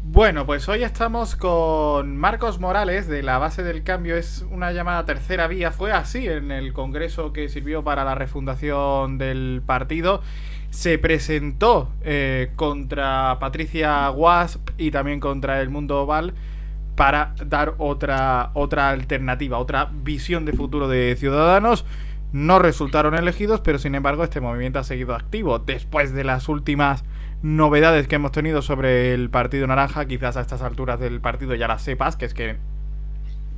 Bueno, pues hoy estamos con Marcos Morales de la Base del Cambio. Es una llamada tercera vía. Fue así en el congreso que sirvió para la refundación del partido. Se presentó contra Patricia Wasp y también contra El Mundo Oval para dar otra alternativa, otra visión de futuro de Ciudadanos. No resultaron elegidos, pero sin embargo este movimiento ha seguido activo. Después de las últimas novedades que hemos tenido sobre el Partido Naranja, quizás a estas alturas del partido ya las sepas, que es que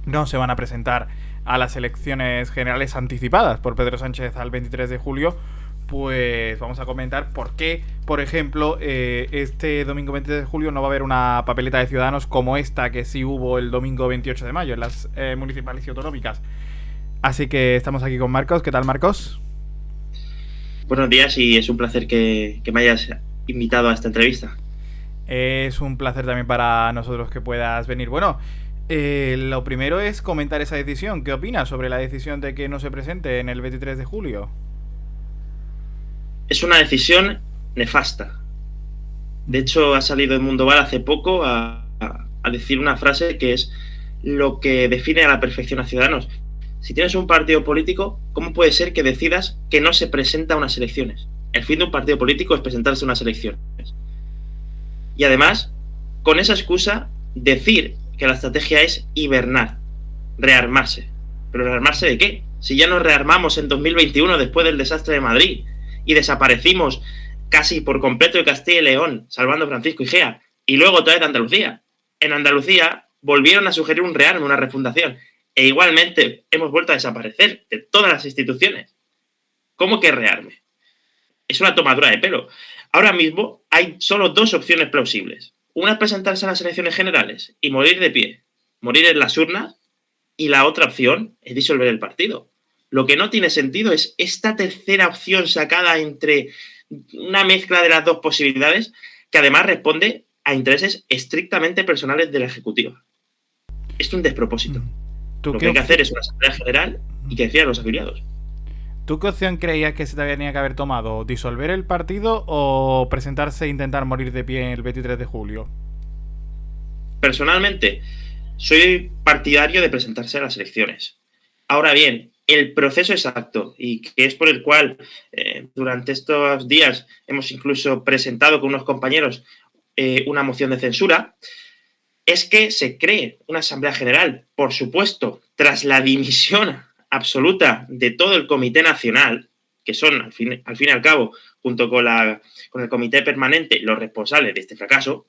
no se van a presentar a las elecciones generales anticipadas por Pedro Sánchez al 23 de julio, pues vamos a comentar por qué, por ejemplo, este domingo 23 de julio no va a haber una papeleta de Ciudadanos como esta que sí hubo el domingo 28 de mayo en las municipales y autonómicas. Así que estamos aquí con Marcos. ¿Qué tal, Marcos? Buenos días y es un placer que me hayas invitado a esta entrevista. Es un placer también para nosotros que puedas venir. Bueno, lo primero es comentar esa decisión. ¿Qué opinas sobre la decisión de que no se presente en el 23 de julio? Es una decisión nefasta. De hecho, ha salido El Mundo Val hace poco a decir una frase que es lo que define a la perfección a Ciudadanos. Si tienes un partido político, ¿cómo puede ser que decidas que no se presenta a unas elecciones? El fin de un partido político es presentarse a unas elecciones. Y además, con esa excusa, decir que la estrategia es hibernar, rearmarse. ¿Pero rearmarse de qué? Si ya nos rearmamos en 2021 después del desastre de Madrid y desaparecimos casi por completo de Castilla y León, salvando a Francisco Igea, y luego otra vez de Andalucía. En Andalucía volvieron a sugerir un rearme, una refundación, e igualmente hemos vuelto a desaparecer de todas las instituciones. ¿Cómo que rearme? Es una tomadura de pelo. Ahora mismo hay solo dos opciones plausibles. Una es presentarse a las elecciones generales y morir de pie, morir en las urnas, y la otra opción es disolver el partido. Lo que no tiene sentido es esta tercera opción sacada entre una mezcla de las dos posibilidades que además responde a intereses estrictamente personales de la Ejecutiva. Es un despropósito. Lo que hay que hacer es una asamblea general y que decidan los afiliados. ¿Tú qué opción creías que se tenía que haber tomado? ¿Disolver el partido o presentarse e intentar morir de pie el 23 de julio? Personalmente, soy partidario de presentarse a las elecciones. Ahora bien, el proceso exacto, y que es por el cual durante estos días hemos incluso presentado con unos compañeros una moción de censura, es que se cree una asamblea general, por supuesto, tras la dimisión absoluta de todo el Comité Nacional, que son, al fin y al cabo, junto con el Comité Permanente, los responsables de este fracaso,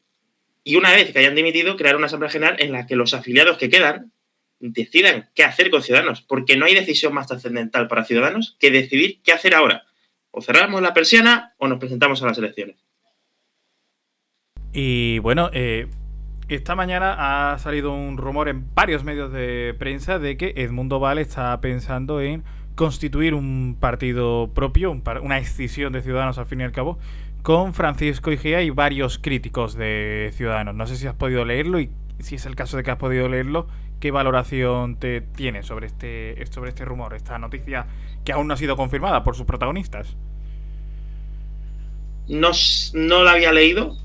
y una vez que hayan dimitido, crear una asamblea general en la que los afiliados que quedan decidan qué hacer con Ciudadanos, porque no hay decisión más trascendental para Ciudadanos que decidir qué hacer ahora. O cerramos la persiana o nos presentamos a las elecciones. Y bueno, esta mañana ha salido un rumor en varios medios de prensa de que Edmundo Val está pensando en constituir un partido propio, una escisión de Ciudadanos al fin y al cabo, con Francisco Igea y varios críticos de Ciudadanos. No sé si has podido leerlo y si es el caso de que has podido leerlo, ¿qué valoración te tiene sobre este rumor, esta noticia que aún no ha sido confirmada por sus protagonistas? No la había leído.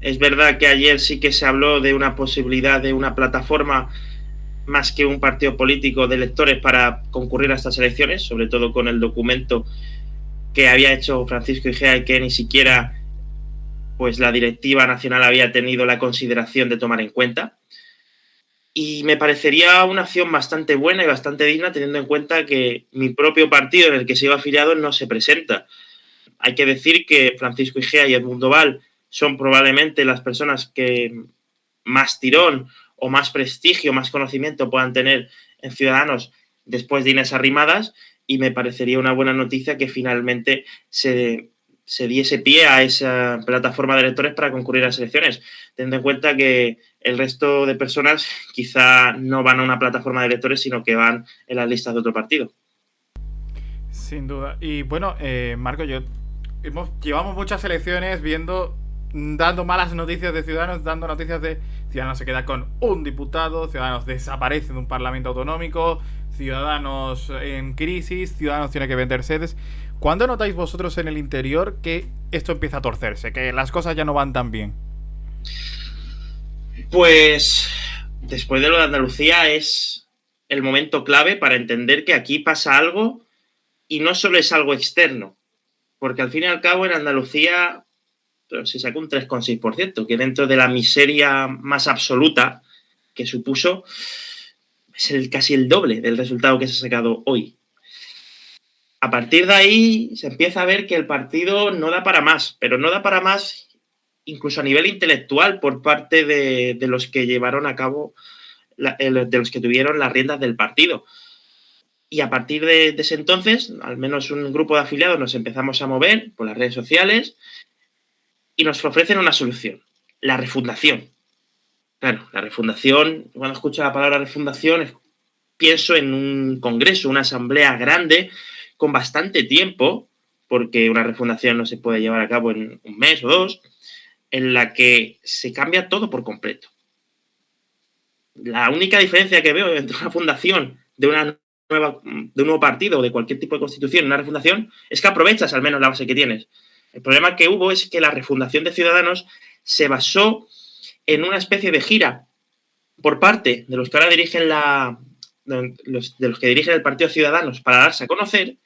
Es verdad que ayer sí que se habló de una posibilidad de una plataforma más que un partido político de electores para concurrir a estas elecciones, sobre todo con el documento que había hecho Francisco Igea y que ni siquiera pues la directiva nacional había tenido la consideración de tomar en cuenta. Y me parecería una acción bastante buena y bastante digna, teniendo en cuenta que mi propio partido en el que se iba afiliado no se presenta. Hay que decir que Francisco Igea y Edmundo Val son probablemente las personas que más tirón o más prestigio, más conocimiento puedan tener en Ciudadanos después de Inés Arrimadas, y me parecería una buena noticia que finalmente se diese pie a esa plataforma de electores para concurrir a las elecciones, teniendo en cuenta que el resto de personas quizá no van a una plataforma de electores, sino que van en las listas de otro partido. Sin duda. Y bueno, Marco, llevamos muchas elecciones dando malas noticias de Ciudadanos, dando noticias de Ciudadanos se queda con un diputado, Ciudadanos desaparece de un parlamento autonómico, Ciudadanos en crisis, Ciudadanos tiene que vender sedes. ¿Cuándo notáis vosotros en el interior que esto empieza a torcerse, que las cosas ya no van tan bien? Pues después de lo de Andalucía es el momento clave para entender que aquí pasa algo y no solo es algo externo, porque al fin y al cabo en Andalucía se sacó un 3,6%, que dentro de la miseria más absoluta que supuso es casi el doble del resultado que se ha sacado hoy. A partir de ahí se empieza a ver que el partido no da para más, pero no da para más incluso a nivel intelectual por parte de los que llevaron a cabo, de los que tuvieron las riendas del partido. Y a partir de ese entonces, al menos un grupo de afiliados nos empezamos a mover por las redes sociales y nos ofrecen una solución, la refundación. Claro, la refundación, cuando escucho la palabra refundación, pienso en un congreso, una asamblea grande, con bastante tiempo, porque una refundación no se puede llevar a cabo en un mes o dos, en la que se cambia todo por completo. La única diferencia que veo entre una fundación de un nuevo partido o de cualquier tipo de constitución, una refundación, es que aprovechas al menos la base que tienes. El problema que hubo es que la refundación de Ciudadanos se basó en una especie de gira por parte de los que ahora dirigen de los que dirigen el Partido Ciudadanos para darse a conocer,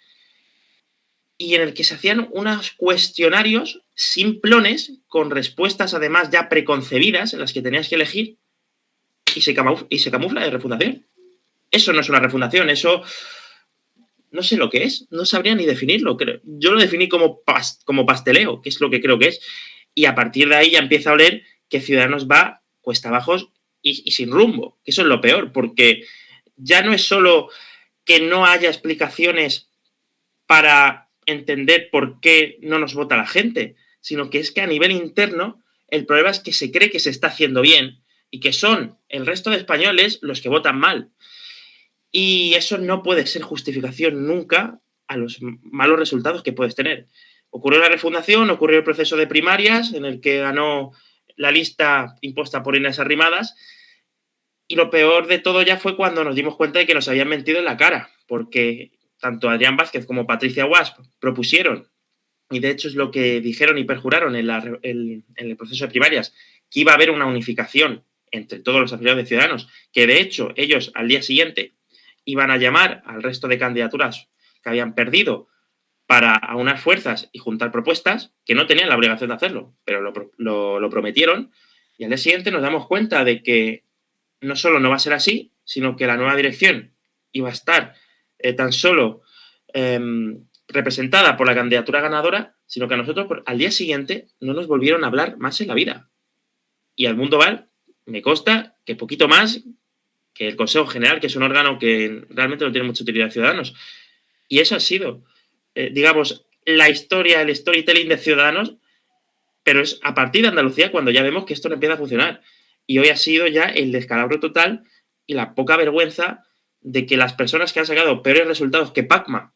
y en el que se hacían unos cuestionarios simplones con respuestas además ya preconcebidas en las que tenías que elegir y se camufla de refundación. Eso no es una refundación, eso no sé lo que es, no sabría ni definirlo. Yo lo definí como pasteleo, que es lo que creo que es, y a partir de ahí ya empieza a oler que Ciudadanos va cuesta abajo y sin rumbo, que eso es lo peor, porque ya no es solo que no haya explicaciones para entender por qué no nos vota la gente, sino que es que a nivel interno el problema es que se cree que se está haciendo bien y que son el resto de españoles los que votan mal. Y eso no puede ser justificación nunca a los malos resultados que puedes tener. Ocurrió la refundación, ocurrió el proceso de primarias en el que ganó la lista impuesta por Inés Arrimadas, y lo peor de todo ya fue cuando nos dimos cuenta de que nos habían mentido en la cara, porque tanto Adrián Vázquez como Patricia Guasp propusieron, y de hecho es lo que dijeron y perjuraron en el proceso de primarias, que iba a haber una unificación entre todos los afiliados de Ciudadanos, que de hecho ellos al día siguiente iban a llamar al resto de candidaturas que habían perdido para aunar fuerzas y juntar propuestas, que no tenían la obligación de hacerlo, pero lo prometieron, y al día siguiente nos damos cuenta de que no solo no va a ser así, sino que la nueva dirección iba a estar tan solo representada por la candidatura ganadora, sino que a nosotros al día siguiente no nos volvieron a hablar más en la vida. Y al Mundo Val me consta que poquito más que el Consejo General, que es un órgano que realmente no tiene mucha utilidad a Ciudadanos. Y eso ha sido, digamos, la historia, el storytelling de Ciudadanos, pero es a partir de Andalucía cuando ya vemos que esto no empieza a funcionar. Y hoy ha sido ya el descalabro total y la poca vergüenza de que las personas que han sacado peores resultados que Pacma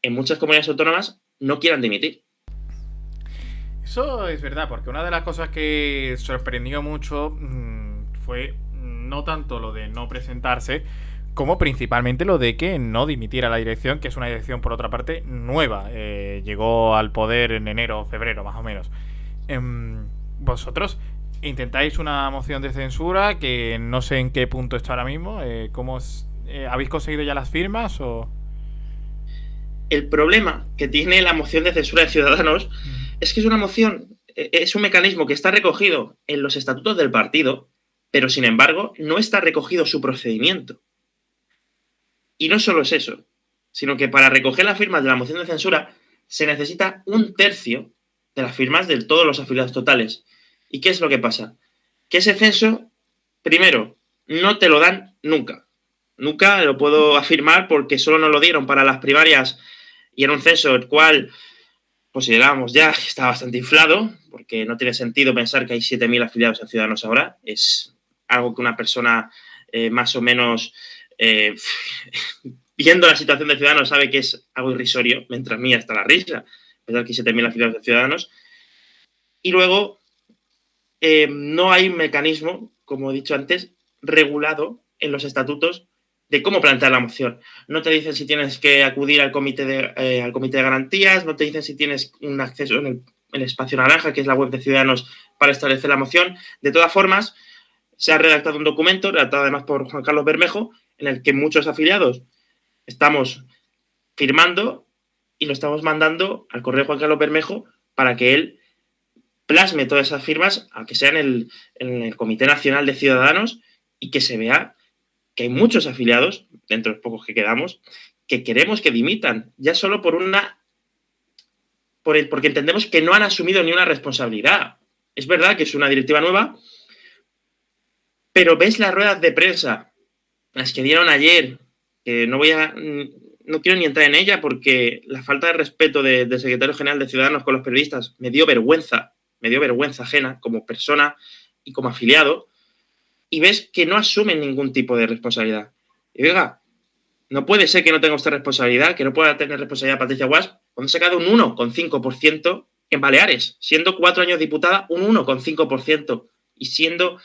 en muchas comunidades autónomas no quieran dimitir. Eso es verdad, porque una de las cosas que sorprendió mucho fue no tanto lo de no presentarse, como principalmente lo de que no dimitiera la dirección, que es una dirección, por otra parte, nueva. Llegó al poder en enero o febrero, más o menos. Vosotros intentáis una moción de censura que no sé en qué punto está ahora mismo. ¿Habéis conseguido ya las firmas o...? El problema que tiene la moción de censura de Ciudadanos es que es una moción, es un mecanismo que está recogido en los estatutos del partido, pero sin embargo no está recogido su procedimiento. Y no solo es eso, sino que para recoger las firmas de la moción de censura se necesita 1/3 de las firmas de todos los afiliados totales. ¿Y qué es lo que pasa? Que ese censo, primero, no te lo dan nunca. Nunca lo puedo afirmar porque solo nos lo dieron para las primarias y era un censo el cual considerábamos ya que está bastante inflado, porque no tiene sentido pensar que hay 7.000 afiliados a Ciudadanos ahora. Es algo que una persona más o menos viendo la situación de Ciudadanos sabe que es algo irrisorio, mientras mía está la risa, pensar que hay 7.000 afiliados de Ciudadanos. Y luego no hay un mecanismo, como he dicho antes, regulado en los estatutos de cómo plantear la moción. No te dicen si tienes que acudir al comité de garantías, no te dicen si tienes un acceso en el espacio naranja, que es la web de Ciudadanos, para establecer la moción. De todas formas, se ha redactado un documento, redactado además por Juan Carlos Bermejo, en el que muchos afiliados estamos firmando y lo estamos mandando al correo de Juan Carlos Bermejo para que él plasme todas esas firmas, aunque sea en el Comité Nacional de Ciudadanos, y que se vea que hay muchos afiliados, dentro de los pocos que quedamos, que queremos que dimitan, ya solo porque entendemos que no han asumido ni una responsabilidad. Es verdad que es una directiva nueva, pero ves las ruedas de prensa, las que dieron ayer, que no quiero ni entrar en ella porque la falta de respeto del secretario general de Ciudadanos con los periodistas me dio vergüenza ajena como persona y como afiliado, y ves que no asumen ningún tipo de responsabilidad. Y oiga, no puede ser que no tenga usted responsabilidad, que no pueda tener responsabilidad Patricia Guasch, cuando se ha quedado un 1,5% en Baleares, siendo 4 años diputada, un 1,5%, y siendo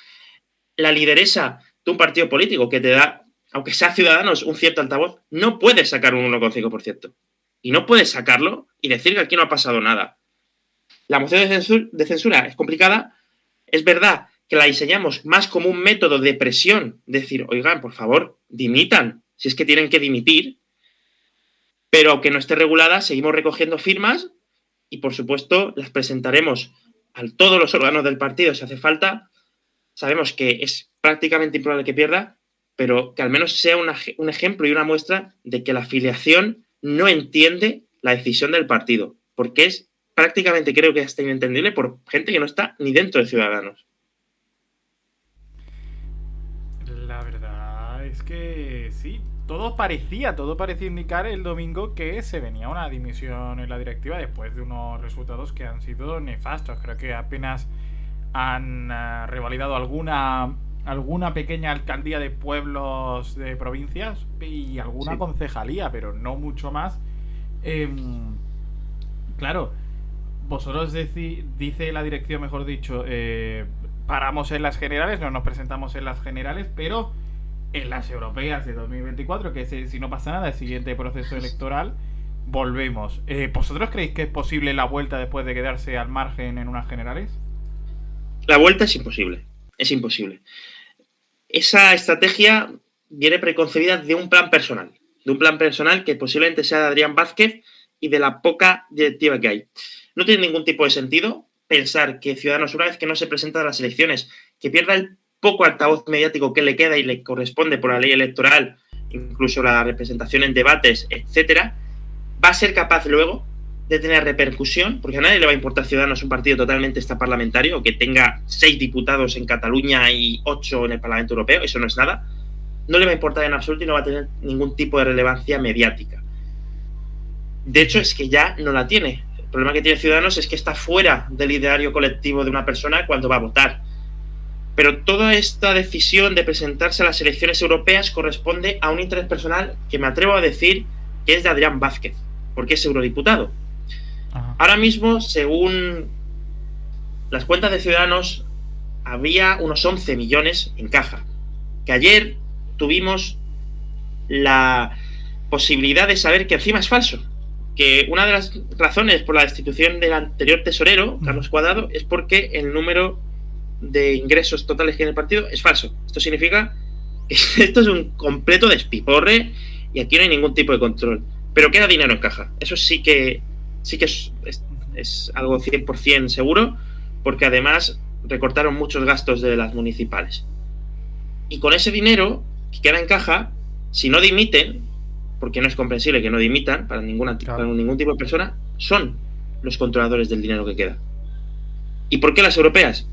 la lideresa de un partido político que te da, aunque sea Ciudadanos, un cierto altavoz, no puedes sacar un 1,5%. Y no puedes sacarlo y decir que aquí no ha pasado nada. La moción de censura es complicada. Es verdad que la diseñamos más como un método de presión. Decir, oigan, por favor, dimitan, si es que tienen que dimitir. Pero aunque no esté regulada, seguimos recogiendo firmas y, por supuesto, las presentaremos a todos los órganos del partido si hace falta. Sabemos que es prácticamente improbable que pierda, pero que al menos sea un ejemplo y una muestra de que la afiliación no entiende la decisión del partido, porque es prácticamente, creo que hasta inentendible por gente que no está ni dentro de Ciudadanos. La verdad es que sí, todo parecía indicar el domingo que se venía una dimisión en la directiva después de unos resultados que han sido nefastos. Creo que apenas han revalidado alguna pequeña alcaldía de pueblos de provincias y alguna concejalía, pero no mucho más. Claro, vosotros dice la dirección, mejor dicho, paramos en las generales, no nos presentamos en las generales, pero en las europeas de 2024, que si no pasa nada, el siguiente proceso electoral, volvemos. ¿Vosotros creéis que es posible la vuelta después de quedarse al margen en unas generales? La vuelta es imposible. Es imposible. Esa estrategia viene preconcebida de un plan personal. De un plan personal que posiblemente sea de Adrián Vázquez y de la poca directiva que hay. No tiene ningún tipo de sentido pensar que Ciudadanos, una vez que no se presenta a las elecciones, que pierda el poco altavoz mediático que le queda y le corresponde por la ley electoral, incluso la representación en debates, etcétera, va a ser capaz luego de tener repercusión, porque a nadie le va a importar Ciudadanos un partido totalmente extraparlamentario, que tenga 6 diputados en Cataluña y 8 en el Parlamento Europeo, eso no es nada. No le va a importar en absoluto y no va a tener ningún tipo de relevancia mediática. De hecho, es que ya no la tiene. El problema que tiene Ciudadanos es que está fuera del ideario colectivo de una persona cuando va a votar. Pero toda esta decisión de presentarse a las elecciones europeas corresponde a un interés personal que me atrevo a decir que es de Adrián Vázquez, porque es eurodiputado. Ajá. Ahora mismo, según las cuentas de Ciudadanos, había unos 11 millones en caja. Que ayer tuvimos la posibilidad de saber que encima es falso. Que una de las razones por la destitución del anterior tesorero, Carlos Cuadrado, es porque el número de ingresos totales que hay en el partido es falso. Esto significa que esto es un completo despiporre y aquí no hay ningún tipo de control. Pero queda dinero en caja. Eso sí que es algo 100% seguro, porque además recortaron muchos gastos de las municipales. Y con ese dinero que queda en caja, si no dimiten, porque no es comprensible que no dimitan para ningún tipo de persona, son los controladores del dinero que queda. ¿Y por qué las europeas?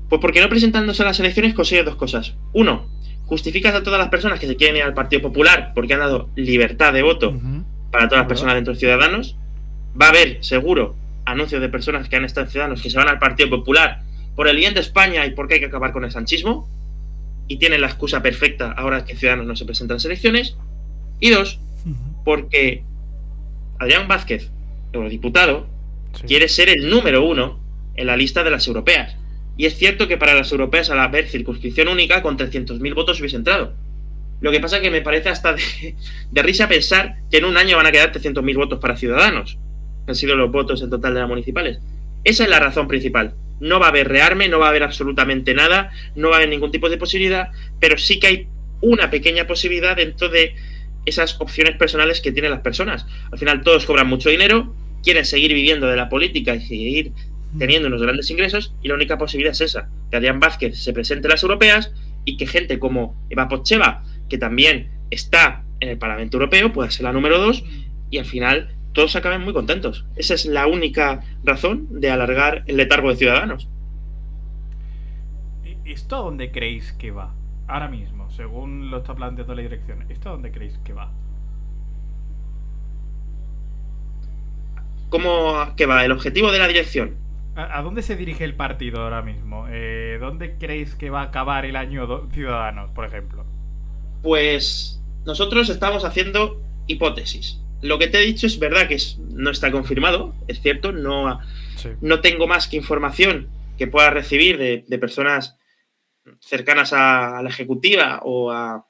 Pues porque no presentándose a las elecciones consigue dos cosas. Uno, justificas a todas las personas que se quieren ir al Partido Popular porque han dado libertad de voto para todas las personas dentro de Ciudadanos. Va a haber, seguro, anuncios de personas que han estado en Ciudadanos que se van al Partido Popular por el bien de España y porque hay que acabar con el sanchismo. Y tienen la excusa perfecta ahora que Ciudadanos no se presenta en las elecciones. Y dos, porque Adrián Vázquez, eurodiputado, quiere ser el número 1 en la lista de las europeas. Y es cierto que para las europeas, al haber circunscripción única, con 300.000 votos hubiese entrado. Lo que pasa es que me parece hasta de risa pensar que en un año van a quedar 300.000 votos para Ciudadanos, que han sido los votos en total de las municipales. Esa es la razón principal. no va a haber rearme, no va a haber absolutamente nada, no va a haber ningún tipo de posibilidad, pero sí que hay una pequeña posibilidad dentro de esas opciones personales que tienen las personas. Al final todos cobran mucho dinero, quieren seguir viviendo de la política y seguir teniendo unos grandes ingresos, y la única posibilidad es esa, que Adrián Vázquez se presente en las europeas y que gente como Eva Pocheva, que también está en el Parlamento Europeo, pueda ser la número 2 y al final todos acaben muy contentos. Esa es la única razón de alargar el letargo de Ciudadanos. ¿Esto a dónde creéis que va? Ahora mismo, según lo está planteando la dirección, ¿esto a dónde creéis que va? ¿Cómo que va? ¿El objetivo de la dirección? ¿A dónde se dirige el partido ahora mismo? ¿Dónde creéis que va a acabar el año Ciudadanos, por ejemplo? Pues nosotros estamos haciendo hipótesis. Lo que te he dicho es verdad que no está confirmado, es cierto, no tengo más que información que pueda recibir de personas cercanas a la ejecutiva o a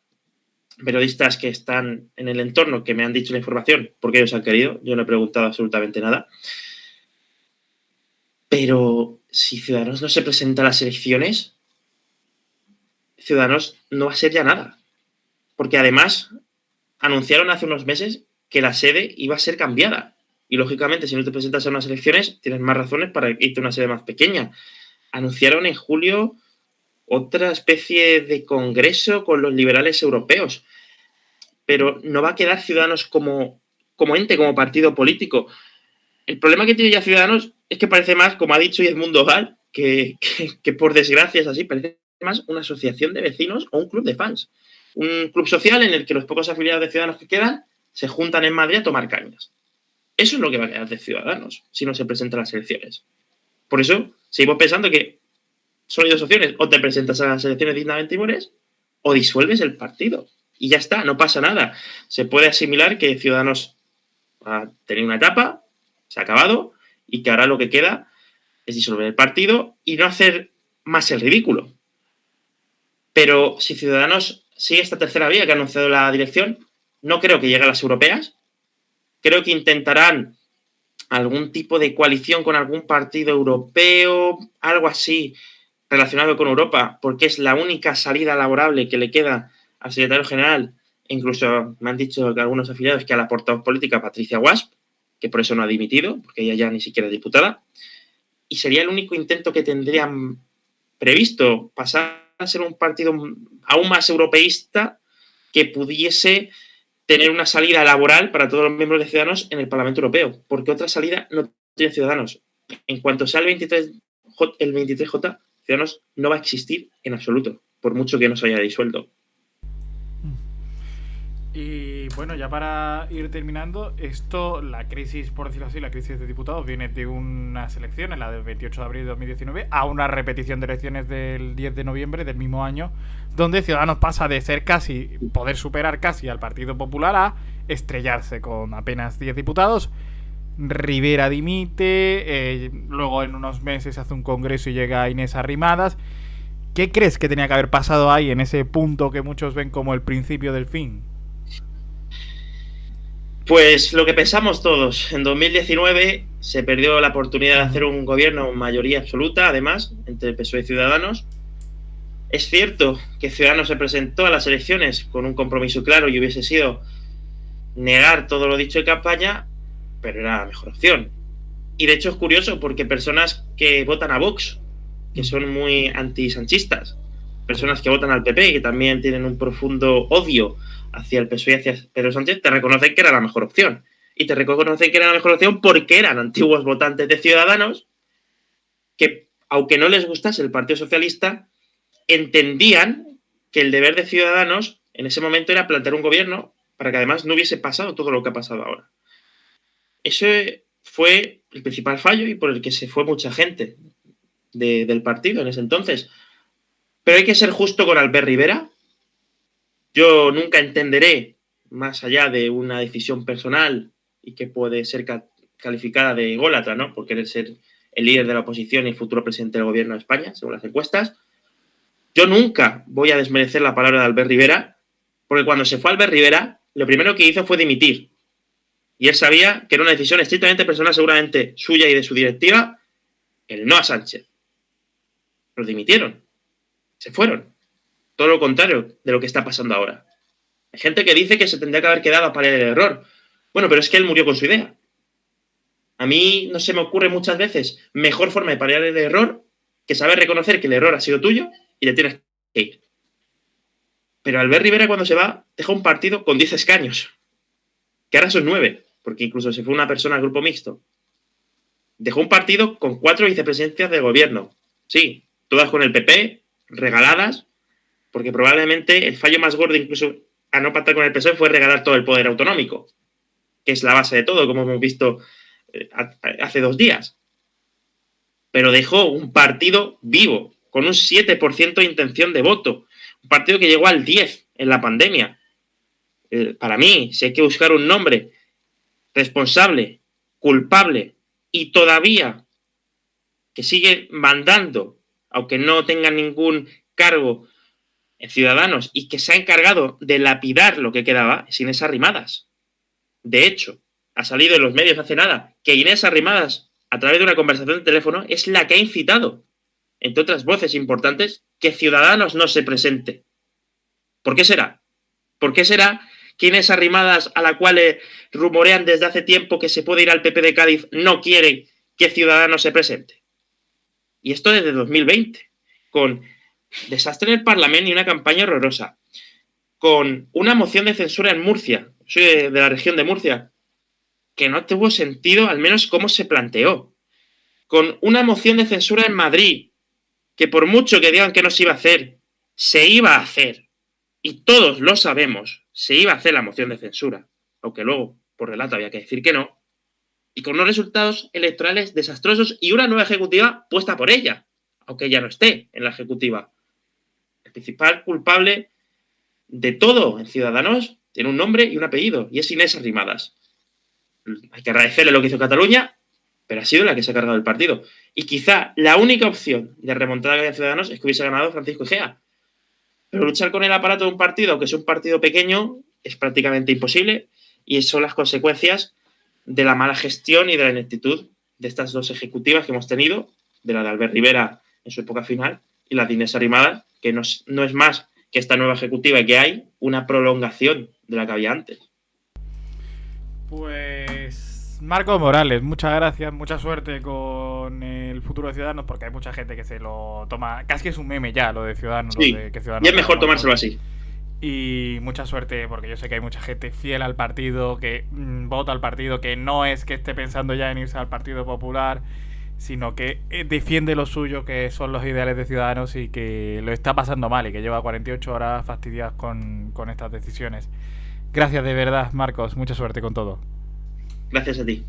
periodistas que están en el entorno que me han dicho la información porque ellos han querido. Yo no he preguntado absolutamente nada. Pero si Ciudadanos no se presenta a las elecciones, Ciudadanos no va a ser ya nada. Porque además anunciaron hace unos meses que la sede iba a ser cambiada. Y lógicamente, si no te presentas a unas elecciones, tienes más razones para irte a una sede más pequeña. Anunciaron en julio otra especie de congreso con los liberales europeos. Pero no va a quedar Ciudadanos como ente, como partido político. El problema que tiene ya Ciudadanos es que parece más, como ha dicho Edmundo Val, que por desgracia es así, parece más una asociación de vecinos o un club de fans. Un club social en el que los pocos afiliados de Ciudadanos que quedan se juntan en Madrid a tomar cañas. Eso es lo que va a quedar de Ciudadanos si no se presentan a las elecciones. Por eso seguimos pensando que solo hay dos opciones: o te presentas a las elecciones dignamente y mueres, o disuelves el partido. Y ya está, no pasa nada. Se puede asimilar que Ciudadanos ha tenido una etapa, se ha acabado, y que ahora lo que queda es disolver el partido y no hacer más el ridículo. Pero si Ciudadanos sigue esta tercera vía que ha anunciado la dirección, no creo que llegue a las europeas. Creo que intentarán algún tipo de coalición con algún partido europeo, algo así relacionado con Europa, porque es la única salida laborable que le queda al secretario general. Incluso me han dicho que algunos afiliados que a la portavoz política Patricia Guasp, que por eso no ha dimitido, porque ella ya ni siquiera es diputada, y sería el único intento que tendrían previsto, pasar a ser un partido aún más europeísta que pudiese tener una salida laboral para todos los miembros de Ciudadanos en el Parlamento Europeo, porque otra salida no tiene Ciudadanos. En cuanto sea el 23J, Ciudadanos no va a existir en absoluto, por mucho que no se haya disuelto. Y bueno, ya para ir terminando, la crisis, por decirlo así, la crisis de diputados viene de unas elecciones, la del 28 de abril de 2019, a una repetición de elecciones del 10 de noviembre del mismo año, donde Ciudadanos pasa de ser poder superar casi al Partido Popular a estrellarse con apenas 10 diputados. Rivera dimite, luego en unos meses hace un congreso y llega Inés Arrimadas. ¿Qué crees que tenía que haber pasado ahí, en ese punto que muchos ven como el principio del fin? Pues lo que pensamos todos. En 2019 se perdió la oportunidad de hacer un gobierno con mayoría absoluta, además, entre el PSOE y Ciudadanos. Es cierto que Ciudadanos se presentó a las elecciones con un compromiso claro y hubiese sido negar todo lo dicho en campaña, pero era la mejor opción. Y de hecho es curioso porque personas que votan a Vox, que son muy antisanchistas, personas que votan al PP, que también tienen un profundo odio hacia el PSOE y hacia Pedro Sánchez, te reconocen que era la mejor opción. Y te reconocen que era la mejor opción porque eran antiguos votantes de Ciudadanos que, aunque no les gustase el Partido Socialista, entendían que el deber de Ciudadanos en ese momento era plantear un gobierno para que además no hubiese pasado todo lo que ha pasado ahora. Ese fue el principal fallo y por el que se fue mucha gente del partido en ese entonces. Pero hay que ser justo con Albert Rivera. Yo nunca entenderé, más allá de una decisión personal y que puede ser calificada de ególatra, ¿no?, por querer ser el líder de la oposición y el futuro presidente del gobierno de España, según las encuestas. Yo nunca voy a desmerecer la palabra de Albert Rivera, porque cuando se fue Albert Rivera, lo primero que hizo fue dimitir. Y él sabía que era una decisión estrictamente personal, seguramente suya y de su directiva, el no a Sánchez. Lo dimitieron. Se fueron. Todo lo contrario de lo que está pasando ahora. Hay gente que dice que se tendría que haber quedado a paliar el error. Bueno, pero es que él murió con su idea. A mí no se me ocurre muchas veces mejor forma de paliar el error que saber reconocer que el error ha sido tuyo y le tienes que ir. Pero Albert Rivera, cuando se va, deja un partido con 10 escaños. Que ahora son 9, porque incluso se fue una persona al grupo mixto. Dejó un partido con 4 vicepresidencias de gobierno. Sí, todas con el PP, regaladas, porque probablemente el fallo más gordo, incluso a no pactar con el PSOE, fue regalar todo el poder autonómico, que es la base de todo, como hemos visto hace 2 días. Pero dejó un partido vivo, con un 7% de intención de voto. Un partido que llegó al 10% en la pandemia. Para mí, si hay que buscar un nombre responsable, culpable y todavía que sigue mandando, aunque no tenga ningún cargo en Ciudadanos y que se ha encargado de lapidar lo que quedaba, es Inés Arrimadas. De hecho, ha salido en los medios hace nada que Inés Arrimadas, a través de una conversación de teléfono, es la que ha incitado, entre otras voces importantes, que Ciudadanos no se presente. ¿Por qué será? ¿Por qué será que Inés Arrimadas, a la cual rumorean desde hace tiempo que se puede ir al PP de Cádiz, no quiere que Ciudadanos se presente? Y esto desde 2020, con desastre en el Parlamento y una campaña horrorosa, con una moción de censura en Murcia, soy de la región de Murcia, que no tuvo sentido, al menos cómo se planteó, con una moción de censura en Madrid, que por mucho que digan que no se iba a hacer, se iba a hacer, y todos lo sabemos, se iba a hacer la moción de censura, aunque luego, por relato, había que decir que no, y con unos resultados electorales desastrosos y una nueva ejecutiva puesta por ella, aunque ella no esté en la ejecutiva. El principal culpable de todo en Ciudadanos tiene un nombre y un apellido, y es Inés Arrimadas. Hay que agradecerle lo que hizo Cataluña, pero ha sido la que se ha cargado el partido. Y quizá la única opción de remontada que había en Ciudadanos es que hubiese ganado Francisco Egea. Pero luchar con el aparato de un partido, que es un partido pequeño, es prácticamente imposible, y son las consecuencias de la mala gestión y de la ineptitud de estas 2 ejecutivas que hemos tenido, de la de Albert Rivera en su época final y la de Inés Arrimadas, que no es más que esta nueva ejecutiva, que hay una prolongación de la que había antes. Pues Marcos Morales, muchas gracias, mucha suerte con el futuro de Ciudadanos, porque hay mucha gente que se lo toma, casi es un meme ya lo de Ciudadanos. Sí, lo de que Ciudadanos y es mejor tomárselo así. Y mucha suerte, porque yo sé que hay mucha gente fiel al partido, que vota al partido, que no es que esté pensando ya en irse al Partido Popular, sino que defiende lo suyo, que son los ideales de Ciudadanos, y que lo está pasando mal y que lleva 48 horas fastidiadas con estas decisiones. Gracias de verdad, Marcos, mucha suerte con todo. Gracias a ti.